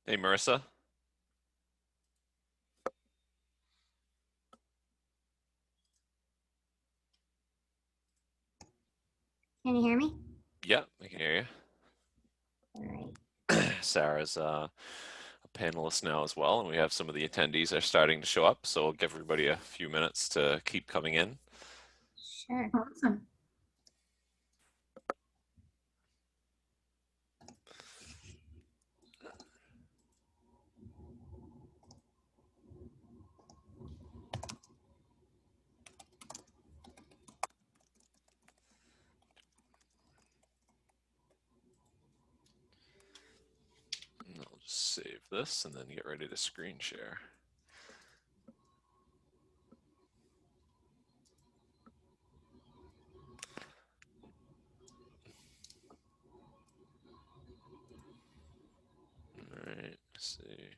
Hey, Marissa. Can you hear me? Yeah, I can hear All right. you. Sarah's a panelist now as well, and we have some of the attendees are starting to show up, so we'll give everybody a few minutes to keep coming in. Sure. Awesome. And I'll just save this and then get ready to screen share. All right, let's see.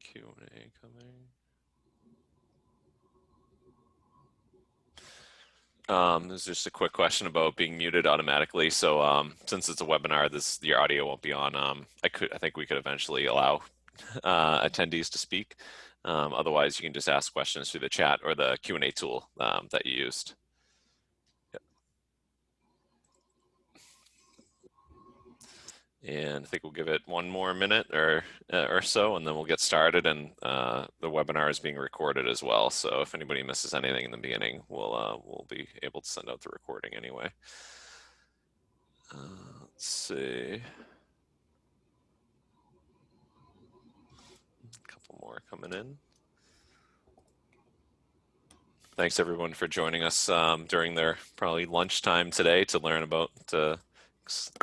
Q&A coming. There's just a quick question about being muted automatically. So since it's a webinar, your audio won't be on. I think we could eventually allow attendees to speak. Otherwise, you can just ask questions through the chat or the Q&A tool that you used. And I think we'll give it one more minute or so, and then we'll get started. And the webinar is being recorded as well. So if anybody misses anything in the beginning, we'll be able to send out the recording anyway. Let's see. A couple more coming in. Thanks everyone for joining us during their probably lunchtime today to learn about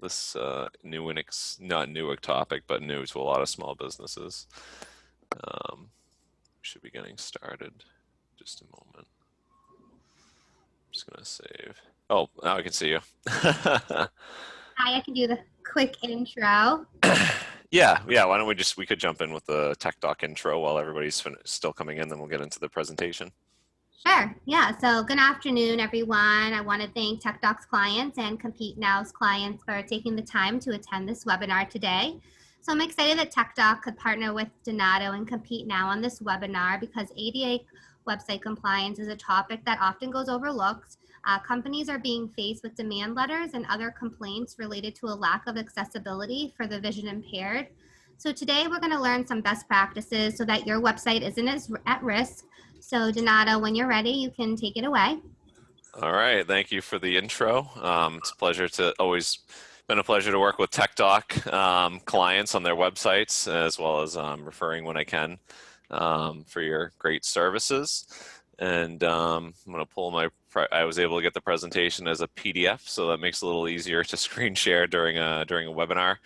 this new and not new topic, but new to a lot of small businesses. We should be getting started. Just a moment. I'm just gonna save. Oh, now I can see you. Hi, I can do the quick intro. Yeah. Why don't we could jump in with the TekDoc intro while everybody's still coming in, then we'll get into the presentation. Sure. Yeah. So good afternoon, everyone. I want to thank TekDoc's clients and Compete Now's clients for taking the time to attend this webinar today. So I'm excited that TekDoc could partner with Donato and Compete Now on this webinar because ADA website compliance is a topic that often goes overlooked. Companies are being faced with demand letters and other complaints related to a lack of accessibility for the vision impaired. So today we're going to learn some best practices so that your website isn't as at risk. So Donato, when you're ready, you can take it away. All right, thank you for the intro. It's a pleasure to always been a pleasure to work with TekDoc clients on their websites, as well as referring when I can for your great services. And I'm going to pull I was able to get the presentation as a PDF, so that makes it a little easier to screen share during a webinar.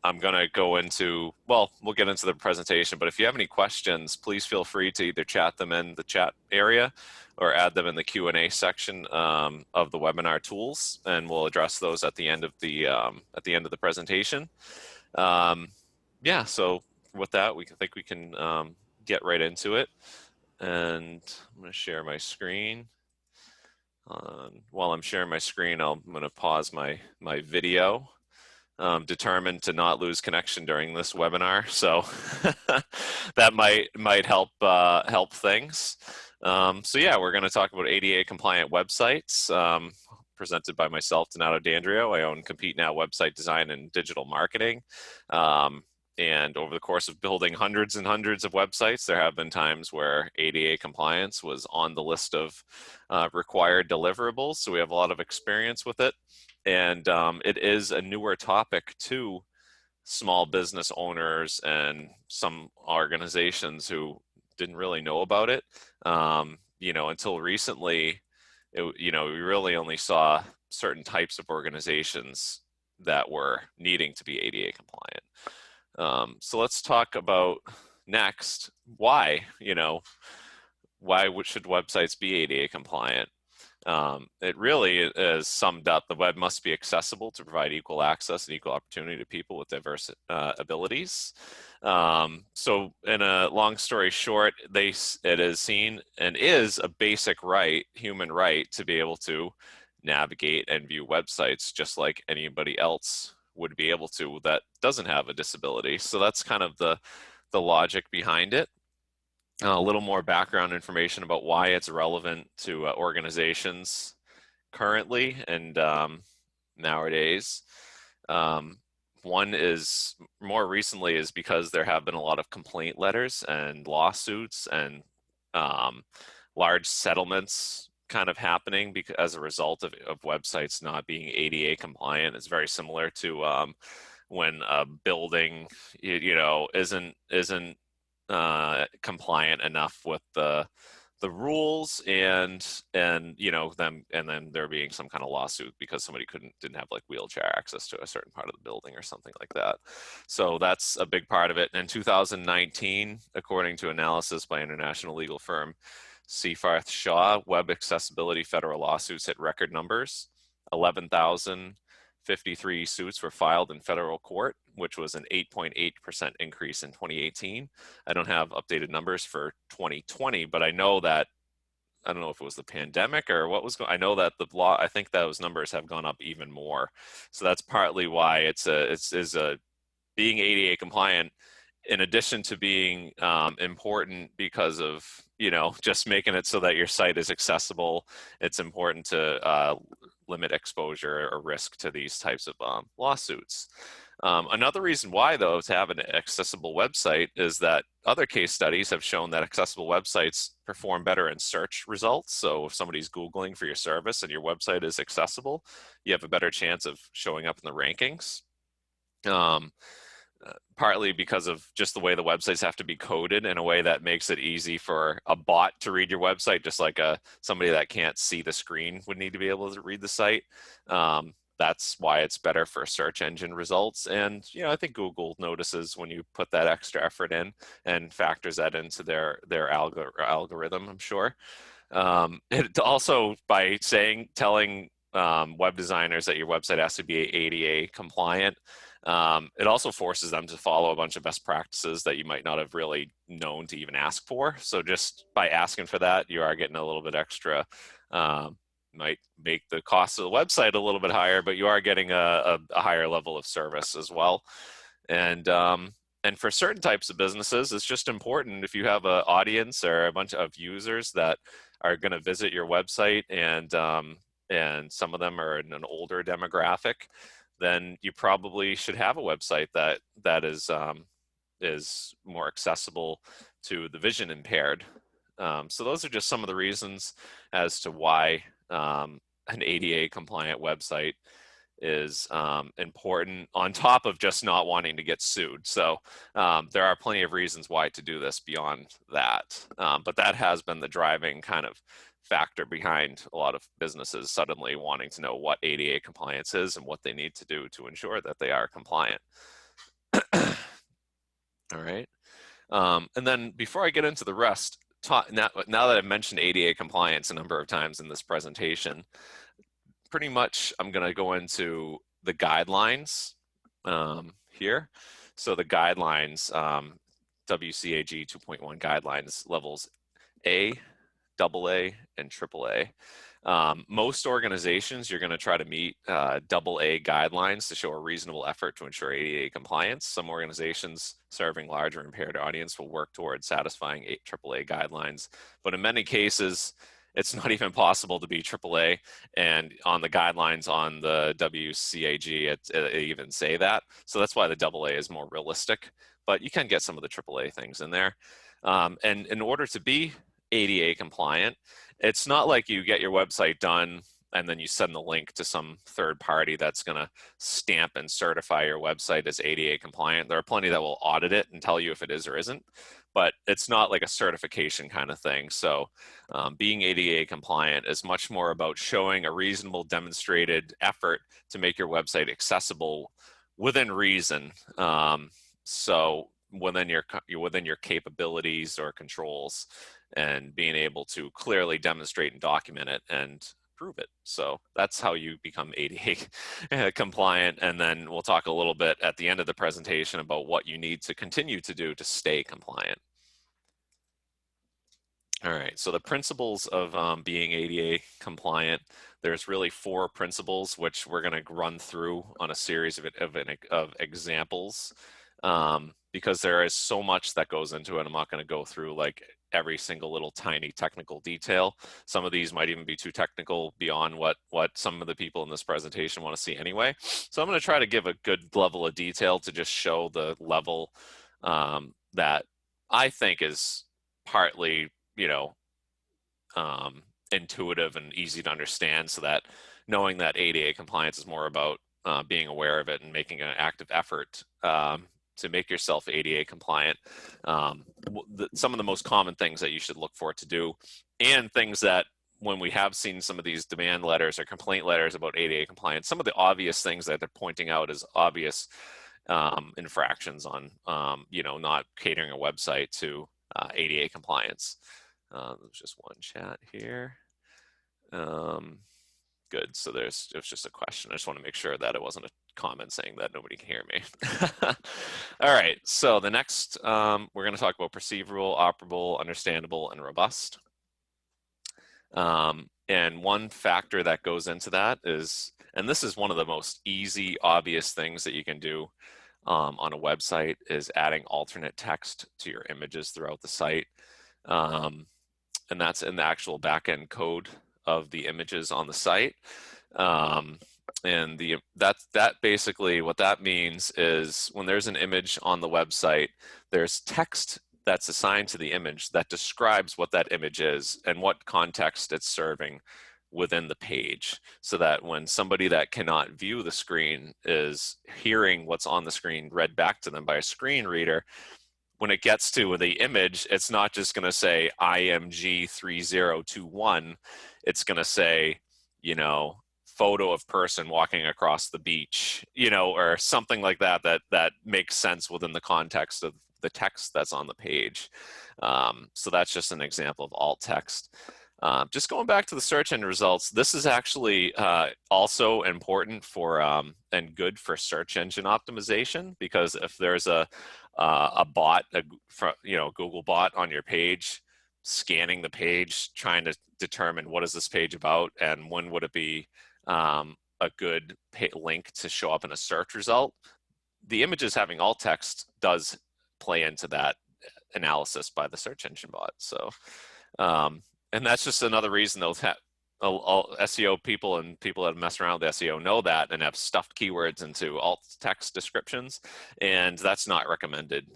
I'm going to go into, well, we'll get into the presentation, but if you have any questions, please feel free to either chat them in the chat area or add them in the Q&A section of the webinar tools, and we'll address those at the end of the presentation. Yeah, so with that, I think we can get right into it. And I'm going to share my screen. While I'm sharing my screen, I'm going to pause my video. Determined to not lose connection during this webinar, so that might help things. So yeah, we're going to talk about ADA compliant websites, presented by myself, Donato D'Andrio. I own Compete Now website design and digital marketing. And over the course of building hundreds and hundreds of websites, there have been times where ADA compliance was on the list of required deliverables. So we have a lot of experience with it. And it is a newer topic to small business owners and some organizations who didn't really know about it. Until recently, we really only saw certain types of organizations that were needing to be ADA compliant. So let's talk about next why should websites be ADA compliant? It really is summed up. The web must be accessible to provide equal access and equal opportunity to people with diverse abilities. So in a long story short, it is seen and is a basic right, human right, to be able to navigate and view websites just like anybody else would be able to that doesn't have a disability. So that's kind of the logic behind it. A little more background information about why it's relevant to organizations currently and nowadays. Um, One is more recently is because there have been a lot of complaint letters and lawsuits and um, large settlements kind of happening because as a result of websites not being ADA compliant. It's very similar to when a building, isn't compliant enough with the rules and them, and then there being some kind of lawsuit because somebody didn't have like wheelchair access to a certain part of the building or something like that. So that's a big part of it. And in 2019, according to analysis by international legal firm Seaforth Shaw, web accessibility federal lawsuits hit record numbers. 11,053 suits were filed in federal court, which was an 8.8% increase in 2018. I don't have updated numbers for 2020, but I know that, I don't know if it was the pandemic or what was going. I know that the law. I think those numbers have gone up even more. So that's partly why it's being ADA compliant, in addition to being important because of just making it so that your site is accessible. It's important to limit exposure or risk to these types of lawsuits. Another reason why, though, to have an accessible website is that other case studies have shown that accessible websites perform better in search results. So if somebody's Googling for your service and your website is accessible, you have a better chance of showing up in the rankings. Partly because of just the way the websites have to be coded in a way that makes it easy for a bot to read your website, just like somebody that can't see the screen would need to be able to read the site. That's why it's better for search engine results. And I think Google notices when you put that extra effort in and factors that into their algorithm, I'm sure. It also, by telling web designers that your website has to be ADA compliant, it also forces them to follow a bunch of best practices that you might not have really known to even ask for. So just by asking for that, you are getting a little bit extra. Might make the cost of the website a little bit higher, but you are getting a higher level of service as well. And for certain types of businesses, it's just important if you have an audience or a bunch of users that are going to visit your website, and some of them are in an older demographic, then you probably should have a website that is more accessible to the vision impaired. So those are just some of the reasons as to why an ADA compliant website is important, on top of just not wanting to get sued. So there are plenty of reasons why to do this beyond that. But that has been the driving kind of factor behind a lot of businesses suddenly wanting to know what ADA compliance is and what they need to do to ensure that they are compliant. All right. And then before I get into the rest, now that I've mentioned ADA compliance a number of times in this presentation, pretty much I'm going to go into the guidelines here. So the guidelines, WCAG 2.1 guidelines, levels A, AA, and AAA. Most organizations, you're going to try to meet AA guidelines to show a reasonable effort to ensure ADA compliance. Some organizations serving large or impaired audience will work towards satisfying AAA guidelines, but in many cases, it's not even possible to be AAA. And on the guidelines on the WCAG, it even say that. So that's why the AA is more realistic, but you can get some of the AAA things in there. And in order to be ADA compliant, it's not like you get your website done and then you send the link to some third party that's going to stamp and certify your website as ADA compliant. There are plenty that will audit it and tell you if it is or isn't, but it's not like a certification kind of thing. So being ADA compliant is much more about showing a reasonable demonstrated effort to make your website accessible within reason. So within your capabilities or controls, and being able to clearly demonstrate and document it and prove it. So that's how you become ADA compliant. And then we'll talk a little bit at the end of the presentation about what you need to continue to do to stay compliant. All right, so the principles of being ADA compliant, there's really 4 principles, which we're going to run through on a series of examples, because there is so much that goes into it. I'm not going to go through like every single little tiny technical detail. Some of these might even be too technical beyond what some of the people in this presentation want to see anyway. So I'm going to try to give a good level of detail to just show the level that I think is partly, intuitive and easy to understand, so that knowing that ADA compliance is more about being aware of it and making an active effort to make yourself ADA compliant. Some of the most common things that you should look for to do, and things that when we have seen some of these demand letters or complaint letters about ADA compliance, some of the obvious things that they're pointing out as obvious infractions on, not catering a website to ADA compliance. There's just one chat here. Good. So it was just a question. I just want to make sure that it wasn't a comment saying that nobody can hear me. All right. So the next, we're going to talk about perceivable, operable, understandable, and robust. And one factor that goes into that is, and this is one of the most easy, obvious things that you can do on a website, is adding alternate text to your images throughout the site. And that's in the actual backend code of the images on the site. And that basically, what that means is when there's an image on the website, there's text that's assigned to the image that describes what that image is and what context it's serving within the page, so that when somebody that cannot view the screen is hearing what's on the screen read back to them by a screen reader, when it gets to the image, it's not just going to say IMG 3021. It's going to say, photo of person walking across the beach, or something like that, that makes sense within the context of the text that's on the page. So that's just an example of alt text. Just going back to the search engine results, this is actually also important for and good for search engine optimization, because if there's a bot, Google bot on your page, scanning the page, trying to determine what is this page about and when would it be a good link to show up in a search result, the images having alt text does play into that analysis by the search engine bot. So, and that's just another reason they'll have all SEO people and people that mess around with SEO know that and have stuffed keywords into alt text descriptions, and that's not recommended.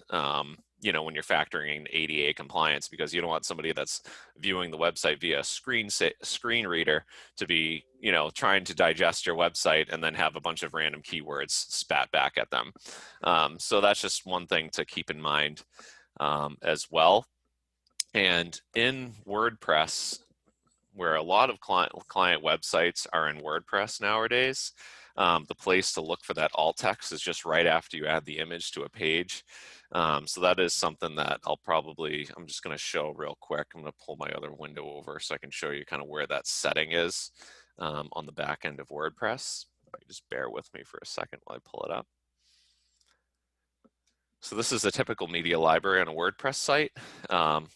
When you're factoring in ADA compliance, because you don't want somebody that's viewing the website via screen reader to be, trying to digest your website and then have a bunch of random keywords spat back at them. So that's just one thing to keep in mind as well. And in WordPress, where a lot of client websites are in WordPress nowadays, the place to look for that alt text is just right after you add the image to a page. So that is something that I'm just going to show real quick. I'm going to pull my other window over so I can show you kind of where that setting is on the back end of WordPress. Just bear with me for a second while I pull it up. So this is a typical media library on a WordPress site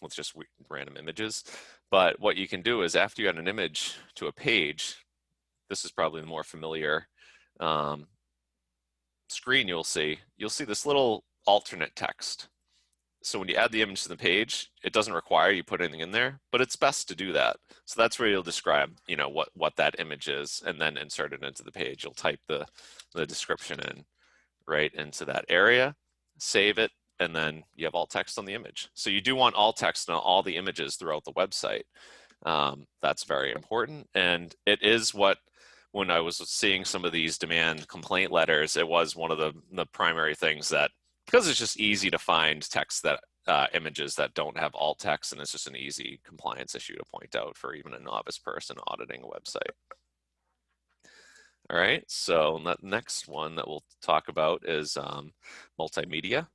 with just random images. But what you can do is, after you add an image to a page, this is probably the more familiar screen you'll see this little alternate text. So when you add the image to the page, it doesn't require you put anything in there, but it's best to do that. So that's where you'll describe, what that image is, and then insert it into the page. You'll type the description in right into that area, save it, and then you have alt text on the image. So you do want alt text on all the images throughout the website. That's very important. And it is when I was seeing some of these demand complaint letters, it was one of the primary things that, because it's just easy to find text that images that don't have alt text, and it's just an easy compliance issue to point out for even a novice person auditing a website. All right, so that next one that we'll talk about is multimedia.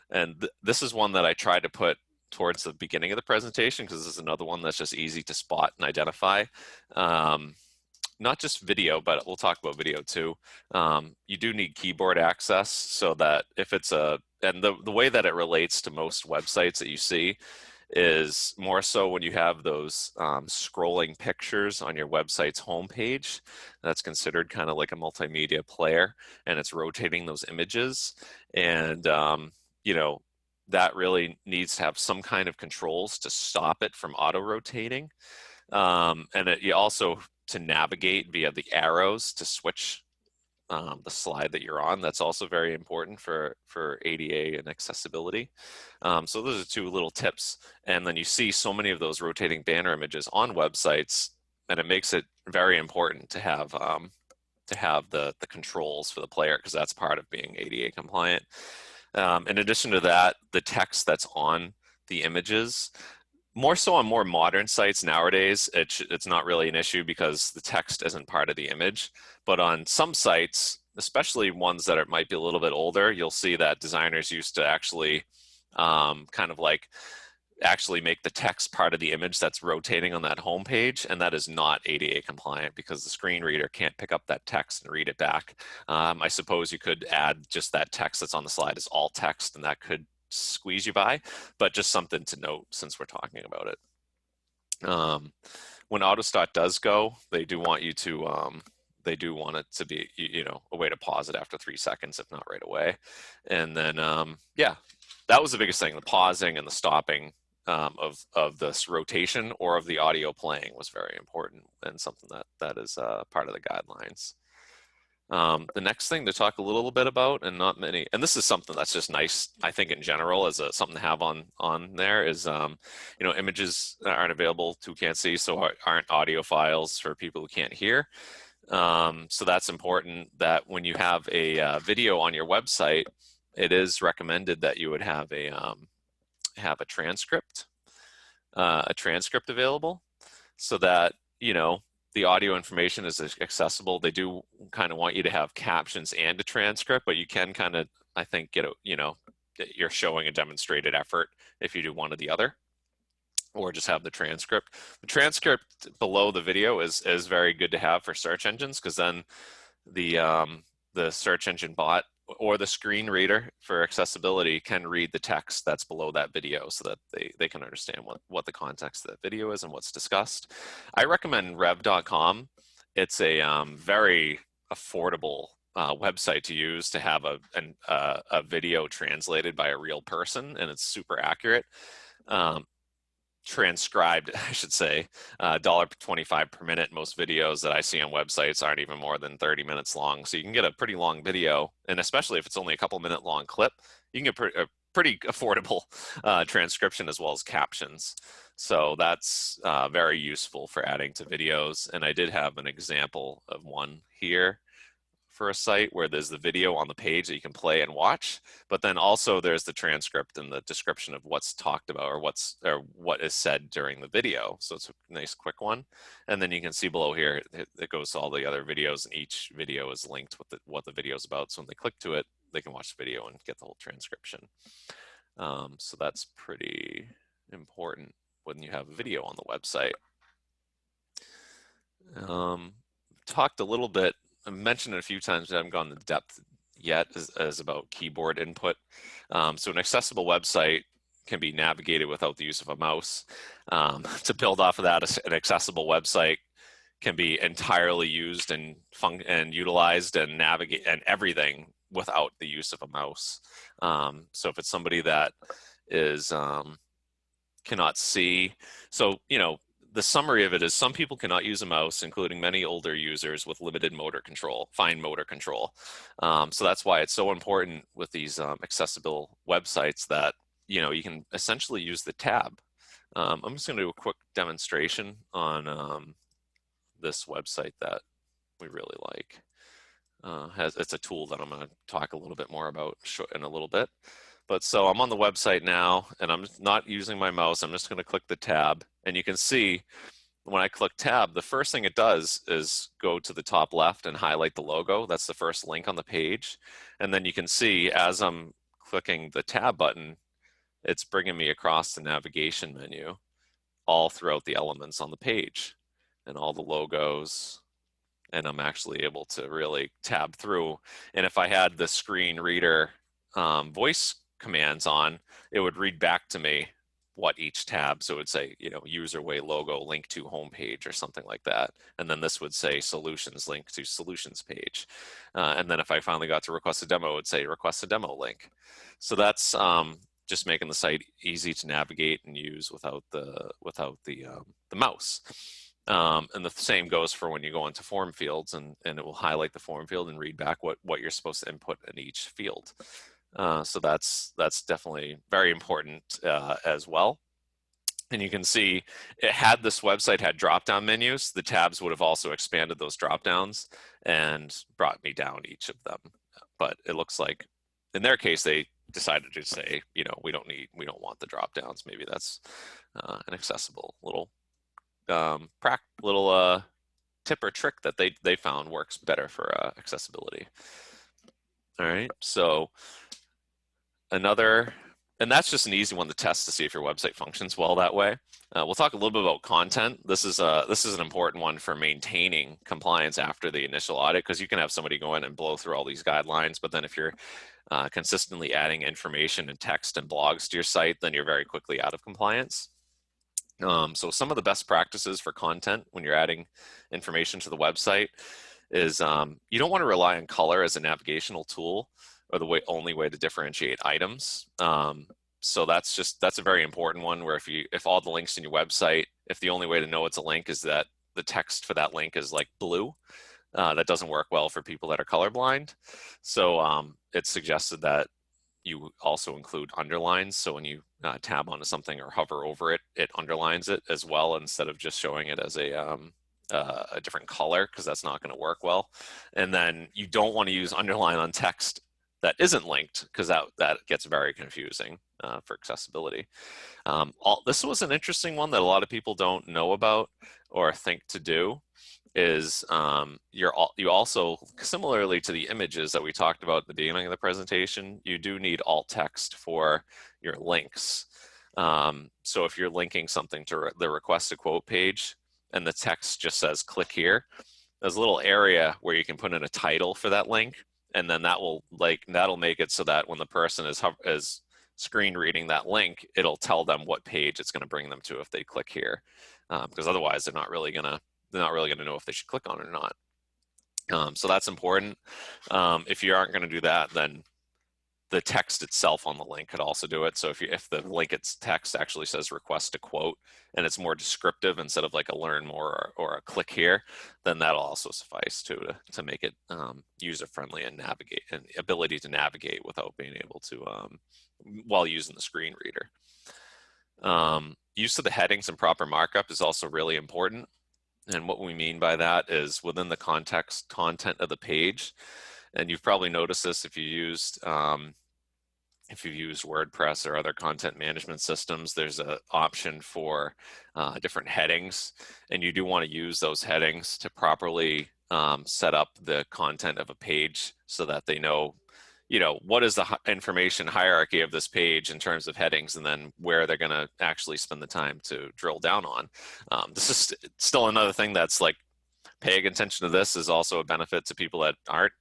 And this is one that I tried to put towards the beginning of the presentation, because this is another one that's just easy to spot and identify. Not just video, but we'll talk about video too. You do need keyboard access, so that if it's and the way that it relates to most websites that you see is more so when you have those scrolling pictures on your website's homepage. That's considered kind of like a multimedia player, and it's rotating those images. And, you know, that really needs to have some kind of controls to stop it from auto-rotating. And you also, to navigate via the arrows to switch the slide that you're on. That's also very important for ADA and accessibility. So those are two little tips. And then you see so many of those rotating banner images on websites, and it makes it very important to have the controls for the player, because that's part of being ADA compliant. In addition to that, the text that's on the images, more so on more modern sites nowadays, it's not really an issue because the text isn't part of the image. But on some sites, especially ones that might be a little bit older, you'll see that designers used to actually kind of like actually make the text part of the image that's rotating on that home page, and that is not ADA compliant because the screen reader can't pick up that text and read it back. I suppose you could add just that text that's on the slide as alt text, and that could squeeze you by, but just something to note since we're talking about it. When AutoStart does go, they do want you to they do want it to be, you know, a way to pause it after 3 seconds, if not right away. And then yeah, that was the biggest thing. The pausing and the stopping of this rotation or of the audio playing was very important, and something that is part of the guidelines. The next thing to talk a little bit about, and not many, and this is something that's just nice, I think, in general, as something to have on there, is you know, images aren't available to who can't see, so aren't audio files for people who can't hear. So that's important, that when you have a video on your website, it is recommended that you would have a transcript available, so that, you know, the audio information is accessible. They do kind of want you to have captions and a transcript, but you can kind of, I think, get a, you know, you're showing a demonstrated effort if you do one or the other, or just have the transcript. The transcript below the video is very good to have for search engines, because then the search engine bot or the screen reader for accessibility can read the text that's below that video, so that they can understand what the context of that video is and what's discussed. I recommend rev.com. It's a very affordable website to use to have a video translated by a real person, and it's super accurate. Transcribed, I should say, $1.25 per minute. Most videos that I see on websites aren't even more than 30 minutes long. So you can get a pretty long video, and especially if it's only a couple minute long clip, you can get a pretty affordable transcription as well as captions. So that's very useful for adding to videos. And I did have an example of one here for a site where there's the video on the page that you can play and watch, but then also there's the transcript and the description of what's talked about, or what is said during the video. So it's a nice quick one. And then you can see below here, it goes to all the other videos, and each video is linked with what the video is about. So when they click to it, they can watch the video and get the whole transcription. So that's pretty important when you have a video on the website. Talked a little bit, I mentioned it a few times, but I haven't gone into depth yet, as about keyboard input. So an accessible website can be navigated without the use of a mouse. To build off of that, an accessible website can be entirely used and utilized and navigate and everything without the use of a mouse. So if it's somebody that is cannot see, so, you know, the summary of it is some people cannot use a mouse, including many older users with limited motor control, fine motor control. So that's why it's so important with these accessible websites that, you know, you can essentially use the tab. I'm just going to do a quick demonstration on this website that we really like. It's a tool that I'm going to talk a little bit more about in a little bit. But so I'm on the website now, and I'm not using my mouse. I'm just going to click the tab, and you can see when I click tab, the first thing it does is go to the top left and highlight the logo. That's the first link on the page. And then you can see as I'm clicking the tab button, it's bringing me across the navigation menu all throughout the elements on the page and all the logos. And I'm actually able to really tab through. And if I had the screen reader voice commands on, it would read back to me what each tab, so it would say, you know, user way logo link to homepage or something like that. And then this would say solutions link to solutions page. And then if I finally got to request a demo, it would say request a demo link. So that's just making the site easy to navigate and use without the mouse. And the same goes for when you go into form fields, and it will highlight the form field and read back what you're supposed to input in each field. So that's definitely very important as well. And you can see it had this website had drop-down menus. The tabs would have also expanded those drop-downs and brought me down each of them. But it looks like in their case, they decided to say, you know, we don't want the drop-downs. Maybe that's an accessible little tip or trick that they found works better for accessibility. All right, so and that's just an easy one to test to see if your website functions well that way. We'll talk a little bit about content. This is an important one for maintaining compliance after the initial audit, because you can have somebody go in and blow through all these guidelines, but then if you're consistently adding information and text and blogs to your site, then you're very quickly out of compliance. So some of the best practices for content when you're adding information to the website is you don't want to rely on color as a navigational tool or the only way to differentiate items. So that's a very important one, where if all the links in your website, if the only way to know it's a link is that the text for that link is like blue, that doesn't work well for people that are colorblind. So it's suggested that you also include underlines. So when you tab onto something or hover over it, it underlines it as well, instead of just showing it as a different color, because that's not going to work well. And then you don't want to use underline on text that isn't linked, because that gets very confusing for accessibility. This was an interesting one that a lot of people don't know about or think to do, is you also, similarly to the images that we talked about at the beginning of the presentation, you do need alt text for your links. So if you're linking something to the request a quote page and the text just says click here, there's a little area where you can put in a title for that link, and then that'll make it so that when the person is screen reading that link, it'll tell them what page it's going to bring them to if they click here, because otherwise they're not really going to know if they should click on it or not. So that's important. If you aren't going to do that, then the text itself on the link could also do it. So if the link its text actually says request a quote and it's more descriptive instead of like a learn more or a click here, then that'll also suffice to make it user friendly and ability to navigate without being able to while using the screen reader. Use of the headings and proper markup is also really important. And what we mean by that is within the content of the page. And you've probably noticed this if you've used WordPress or other content management systems, there's an option for different headings. And you do want to use those headings to properly set up the content of a page so that they know, what is the information hierarchy of this page in terms of headings, and then where they're going to actually spend the time to drill down on. This is still another thing that's like, paying attention to this is also a benefit to people that aren't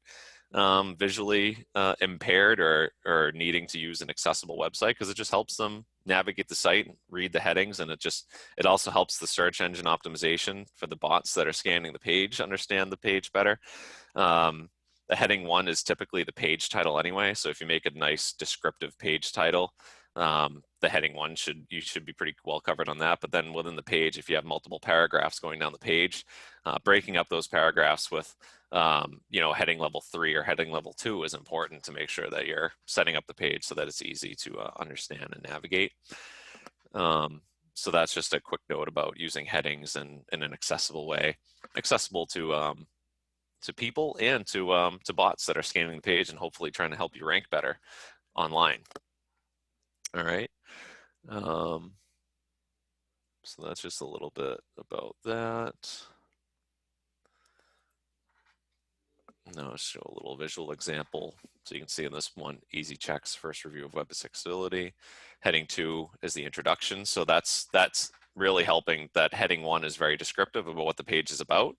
visually impaired or needing to use an accessible website, because it just helps them navigate the site, read the headings, and it also helps the search engine optimization for the bots that are scanning the page understand the page better. The heading 1 is typically the page title anyway, so if you make a nice descriptive page title, the heading 1 you should be pretty well covered on that. But then within the page, if you have multiple paragraphs going down the page, breaking up those paragraphs with heading level 3 or heading level 2 is important to make sure that you're setting up the page so that it's easy to understand and navigate. So that's just a quick note about using headings in an accessible way, accessible to people and to bots that are scanning the page and hopefully trying to help you rank better online. All right. So that's just a little bit about that. Now I'll show a little visual example. So you can see in this one, easy checks, first review of web accessibility. Heading 2 is the introduction. So that's really helping. That heading 1 is very descriptive about what the page is about.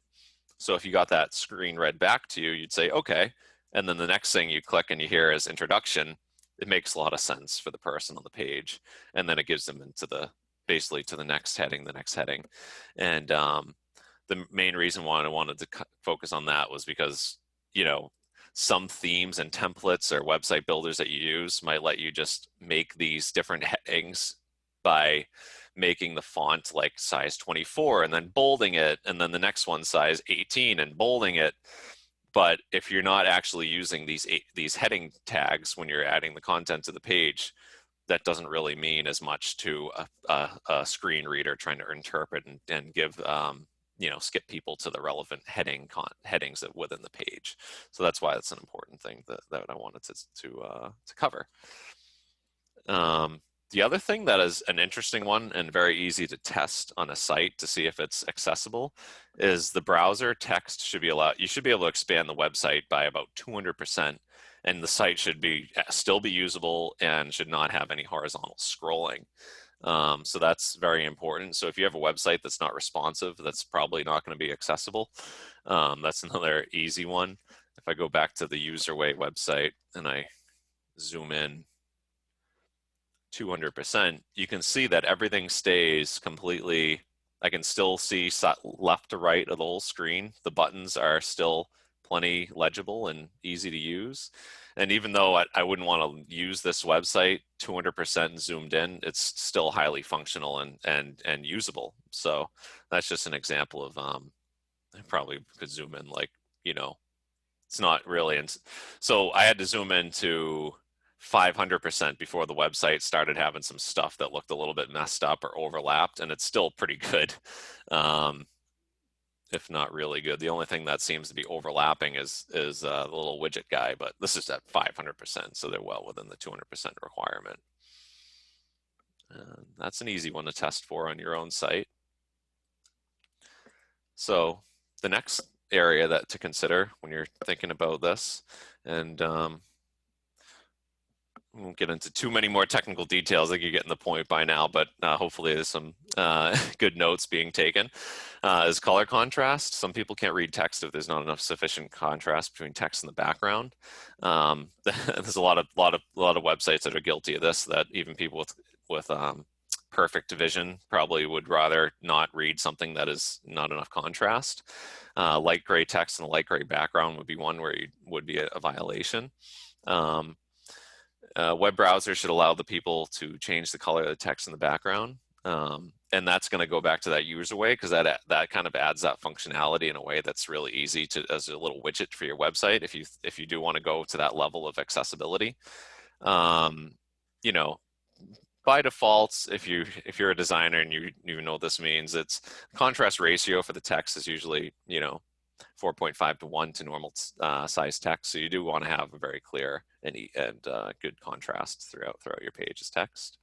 So if you got that screen read back to you, you'd say, okay. And then the next thing you click and you hear is introduction it makes a lot of sense for the person on the page, and then it gives them into the basically to the next heading, and the main reason why I wanted to focus on that was because, you know, some themes and templates or website builders that you use might let you just make these different headings by making the font like size 24 and then bolding it, and then the next one size 18 and bolding it. But if you're not actually using these heading tags when you're adding the content to the page, that doesn't really mean as much to a screen reader trying to interpret and give you know, skip people to the relevant headings that within the page. So that's why it's an important thing that I wanted to cover. The other thing that is an interesting one and very easy to test on a site to see if it's accessible is the browser text should be allowed. You should be able to expand the website by about 200%, and the site should still be usable and should not have any horizontal scrolling. So that's very important. So if you have a website that's not responsive, that's probably not going to be accessible. That's another easy one. If I go back to the userway website and I zoom in 200%, you can see that everything stays completely. I can still see left to right of the whole screen. The buttons are still plenty legible and easy to use. And even though I wouldn't want to use this website 200% zoomed in, it's still highly functional and usable. So that's just an example of, I probably could zoom in like, you know, it's not really. And so I had to zoom in to 500% before the website started having some stuff that looked a little bit messed up or overlapped, and it's still pretty good. If not really good. The only thing that seems to be overlapping is the little widget guy, but this is at 500%, so they're well within the 200% requirement. That's an easy one to test for on your own site. So the next area that to consider when you're thinking about this, and we won't get into too many more technical details. I think you're getting the point by now, but hopefully there's some good notes being taken. Is color contrast. Some people can't read text if there's not enough sufficient contrast between text and the background. There's a lot of websites that are guilty of this. That even people with perfect vision probably would rather not read something that is not enough contrast. Light gray text and a light gray background would be one where you would be a violation. Web browsers should allow the people to change the color of the text in the background. And that's going to go back to that user way, because that kind of adds that functionality in a way that's really easy to as a little widget for your website. If you do want to go to that level of accessibility, you know, by default, if you're a designer and you know what this means, it's contrast ratio for the text is usually, you know, 4.5 to 1 to normal size text. So you do want to have a very clear and good contrast throughout your page's text.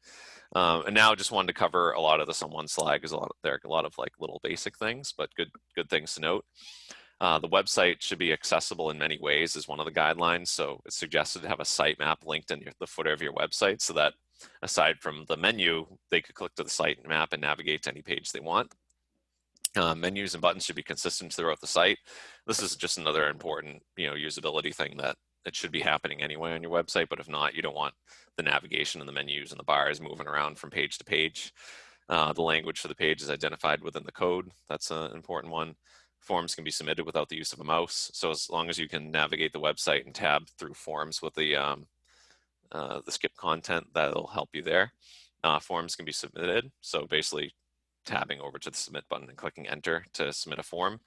And now just wanted to cover a lot of this on one slide because there are a lot of like little basic things, but good things to note. The website should be accessible in many ways is one of the guidelines. So it's suggested to have a sitemap linked in the footer of your website so that aside from the menu, they could click to the sitemap and navigate to any page they want. Menus and buttons should be consistent throughout the site. This is just another important, you know, usability thing that it should be happening anyway on your website, but if not, you don't want the navigation and the menus and the bars moving around from page to page. The language for the page is identified within the code. That's an important one. Forms can be submitted without the use of a mouse. So as long as you can navigate the website and tab through forms with the skip content, that'll help you there. Forms can be submitted. So basically tabbing over to the submit button and clicking enter to submit a form.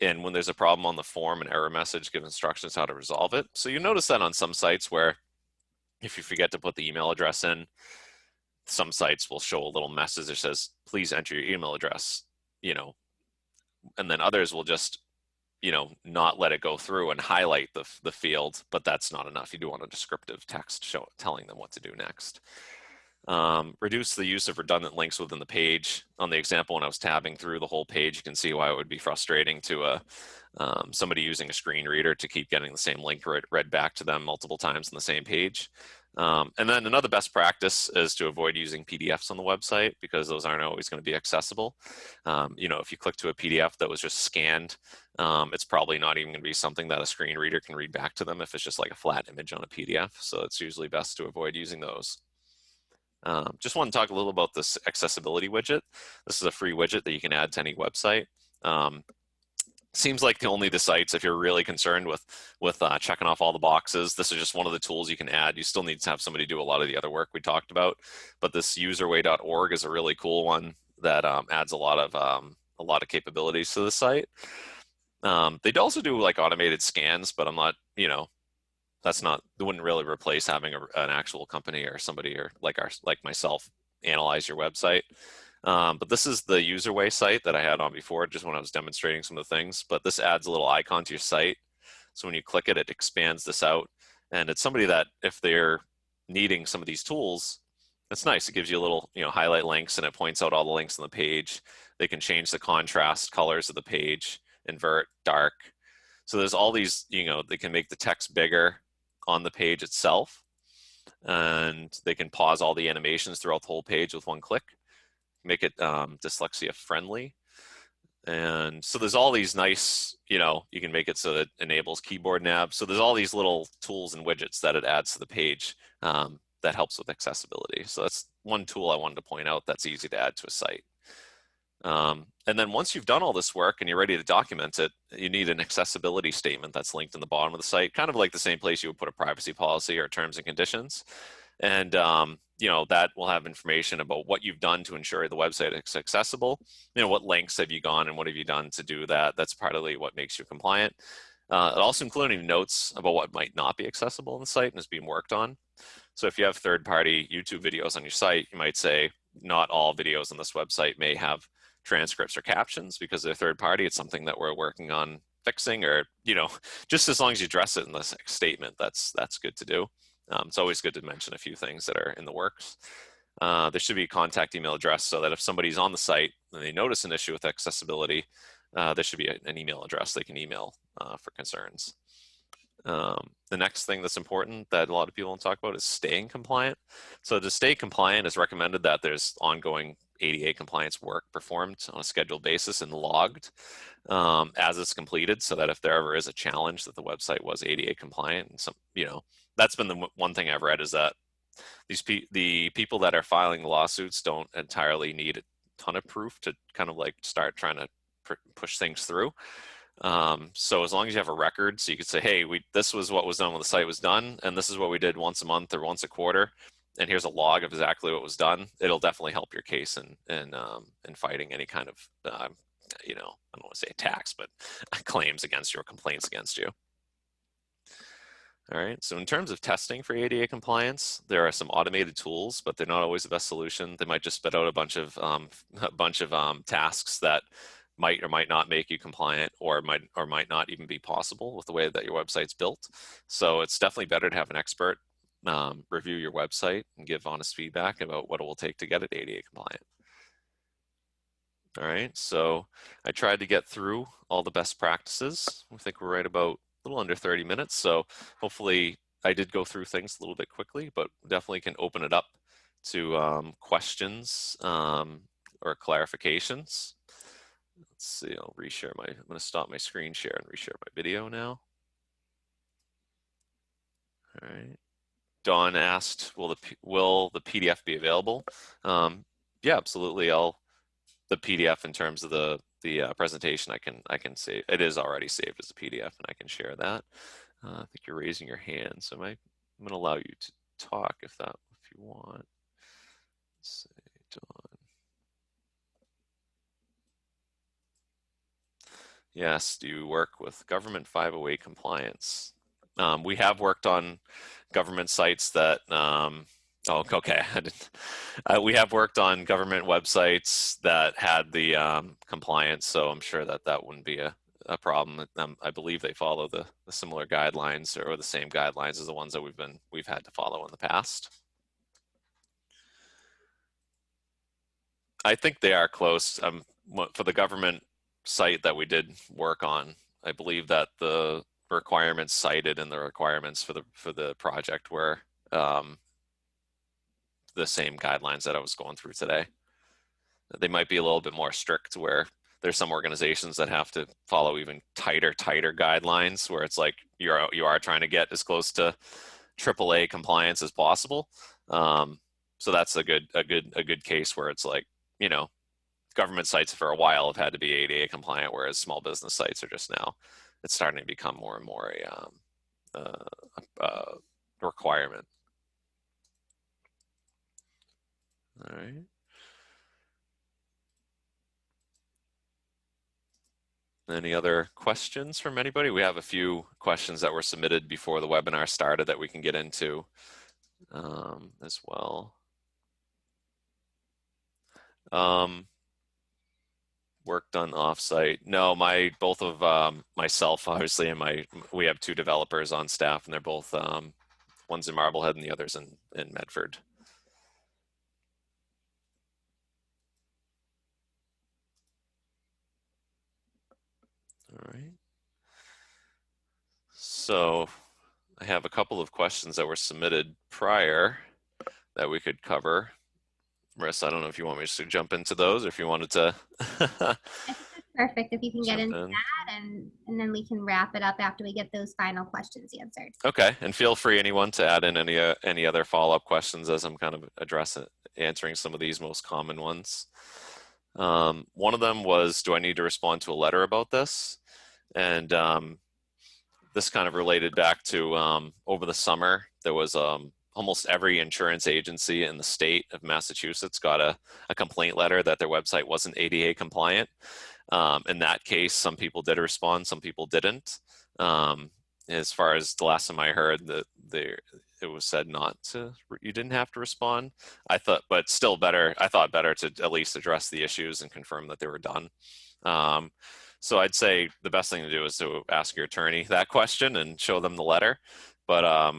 And when there's a problem on the form, an error message gives instructions how to resolve it. So you notice that on some sites where if you forget to put the email address in, some sites will show a little message that says, please enter your email address, you know, and then others will just, you know, not let it go through and highlight the field, but that's not enough. You do want a descriptive text telling them what to do next. Reduce the use of redundant links within the page. On the example, when I was tabbing through the whole page, you can see why it would be frustrating to somebody using a screen reader to keep getting the same link read back to them multiple times on the same page. And then another best practice is to avoid using PDFs on the website because those aren't always going to be accessible. If you click to a PDF that was just scanned, it's probably not even going to be something that a screen reader can read back to them if it's just like a flat image on a PDF. So it's usually best to avoid using those. Just want to talk a little about this accessibility widget. This is a free widget that you can add to any website. Seems like only the sites, if you're really concerned with checking off all the boxes, this is just one of the tools you can add. You still need to have somebody do a lot of the other work we talked about, but this userway.org is a really cool one that adds a lot of capabilities to the site. They'd also do like automated scans, but I'm not, they wouldn't really replace having an actual company or somebody or like myself analyze your website. But this is the userway site that I had on before, just when I was demonstrating some of the things. But this adds a little icon to your site. So when you click it, it expands this out. And it's somebody that if they're needing some of these tools, it's nice. It gives you a little, highlight links and it points out all the links on the page. They can change the contrast colors of the page, invert, dark. So there's all these, they can make the text bigger on the page itself. And they can pause all the animations throughout the whole page with one click. Make it dyslexia friendly. And so there's all these nice, you can make it so that it enables keyboard nav. So there's all these little tools and widgets that it adds to the page that helps with accessibility. So that's one tool I wanted to point out that's easy to add to a site. And then once you've done all this work and you're ready to document it, you need an accessibility statement that's linked in the bottom of the site, kind of like the same place you would put a privacy policy or terms and conditions. And that will have information about what you've done to ensure the website is accessible. What lengths have you gone and what have you done to do that? That's partly what makes you compliant. It also including notes about what might not be accessible on the site and is being worked on. So if you have third-party YouTube videos on your site, you might say not all videos on this website may have transcripts or captions because they're third-party. It's something that we're working on fixing, or just as long as you address it in the statement, that's good to do. It's always good to mention a few things that are in the works. There should be a contact email address so that if somebody's on the site and they notice an issue with accessibility, there should be an email address they can email for concerns. The next thing that's important that a lot of people don't talk about is staying compliant. So to stay compliant, it's recommended that there's ongoing ADA compliance work performed on a scheduled basis and logged as it's completed, so that if there ever is a challenge that the website was ADA compliant, and that's been the one thing I've read is that the people that are filing the lawsuits don't entirely need a ton of proof to kind of like start trying to push things through. So as long as you have a record, so you could say, hey, this was what was done when the site was done, and this is what we did once a month or once a quarter, and here's a log of exactly what was done. It'll definitely help your case in fighting any kind of, I don't want to say attacks, but claims against you or complaints against you. All right, so in terms of testing for ADA compliance, there are some automated tools, but they're not always the best solution. They might just spit out a bunch of tasks that might or might not make you compliant, or might not even be possible with the way that your website's built. So it's definitely better to have an expert review your website and give honest feedback about what it will take to get it ADA compliant. All right, so I tried to get through all the best practices. I think we're right about a little under 30 minutes. So hopefully I did go through things a little bit quickly, but definitely can open it up to questions or clarifications. Let's see, I'll reshare I'm going to stop my screen share and reshare my video now. All right. Dawn asked, will the PDF be available? Yeah, absolutely. The PDF in terms of the presentation, I can save. It is already saved as a PDF, and I can share that. I think you're raising your hand, so I'm going to allow you to talk if you want. Let's see, Dawn. Yes, do you work with government 508 compliance? We have worked on government sites that, oh, okay. We have worked on government websites that had the compliance, so I'm sure that wouldn't be a problem. I believe they follow the similar guidelines or the same guidelines as the ones that we've had to follow in the past. I think they are close. For the government site that we did work on, I believe that the requirements cited in the requirements for the project were the same guidelines that I was going through today. They might be a little bit more strict where there's some organizations that have to follow even tighter guidelines where it's like you are trying to get as close to AAA compliance as possible. So that's a good case where it's like, you know, government sites for a while have had to be ADA compliant, whereas small business sites are just now, it's starting to become more and more a requirement. All right. Any other questions from anybody? We have a few questions that were submitted before the webinar started that we can get into as well. Work done offsite. No, both of myself, obviously, and we have two developers on staff, and they're both one's in Marblehead and the other's in Medford. All right. So I have a couple of questions that were submitted prior that we could cover. Marissa, I don't know if you want me to jump into those or if you wanted to. I think that's perfect if you can get into that, and then we can wrap it up after we get those final questions answered. Okay, and feel free, anyone, to add in any other follow-up questions as I'm kind of answering some of these most common ones. One of them was, do I need to respond to a letter about this? And this kind of related back to over the summer, there was almost every insurance agency in the state of Massachusetts got a complaint letter that their website wasn't ADA compliant. In that case, some people did respond, some people didn't. As far as the last time I heard, it was said you didn't have to respond. I thought better to at least address the issues and confirm that they were done. So I'd say the best thing to do is to ask your attorney that question and show them the letter. But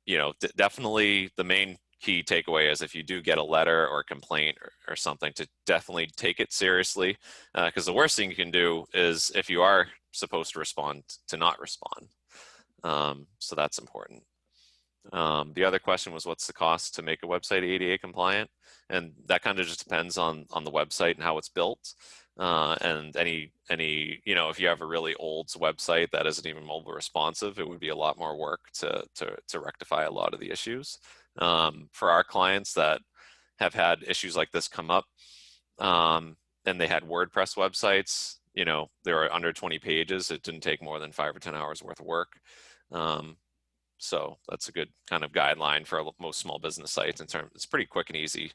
you know, definitely the main key takeaway is if you do get a letter or a complaint or something, to definitely take it seriously, because the worst thing you can do is, if you are supposed to respond, to not respond. So that's important. The other question was, what's the cost to make a website ADA compliant? And that kind of just depends on the website and how it's built. And you know, if you have a really old website that isn't even mobile responsive, it would be a lot more work to rectify a lot of the issues. For our clients that have had issues like this come up, and they had WordPress websites, you know, they were under 20 pages. It didn't take more than 5 or 10 hours worth of work. So that's a good kind of guideline for most small business sites. It's pretty quick and easy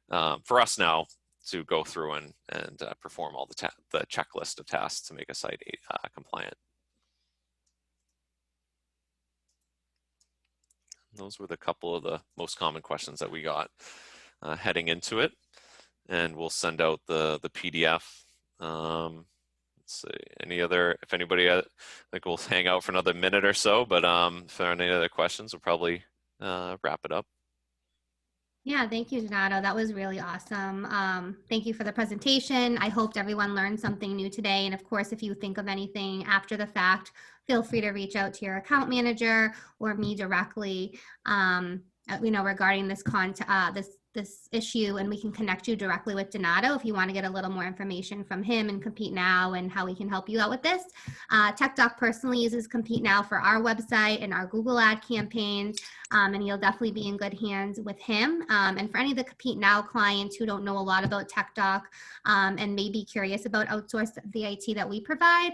for us now to go through and perform all the checklist of tasks to make a site compliant. Those were the couple of the most common questions that we got heading into it, and we'll send out the PDF. Let's see, if anybody, I think we'll hang out for another minute or so, but if there are any other questions, we'll probably wrap it up. Yeah, thank you, Donato. That was really awesome. Thank you for the presentation. I hoped everyone learned something new today. And of course, if you think of anything after the fact, feel free to reach out to your account manager or me directly, you know, regarding this this issue, and we can connect you directly with Donato if you want to get a little more information from him and Compete Now and how we can help you out with this. TekDoc personally uses Compete Now for our website and our Google ad campaigns, and you'll definitely be in good hands with him. And for any of the Compete Now clients who don't know a lot about TekDoc and may be curious about the IT that we provide,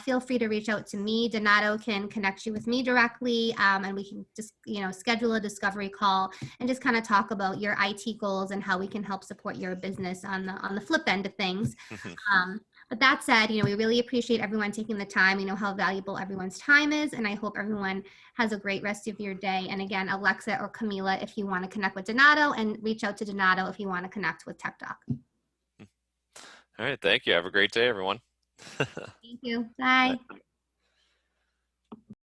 feel free to reach out to me. Donato can connect you with me directly, and we can just, you know, schedule a discovery call and just kind of talk about your IT goals and how we can help support your business on the flip end of things. But that said, you know, we really appreciate everyone taking the time. You know how valuable everyone's time is, and I hope everyone has a great rest of your day. And again, Alexa or Camila, if you want to connect with Donato, and reach out to Donato if you want to connect with TekDoc. All right, thank you. Have a great day, everyone. Thank you. Bye. Bye.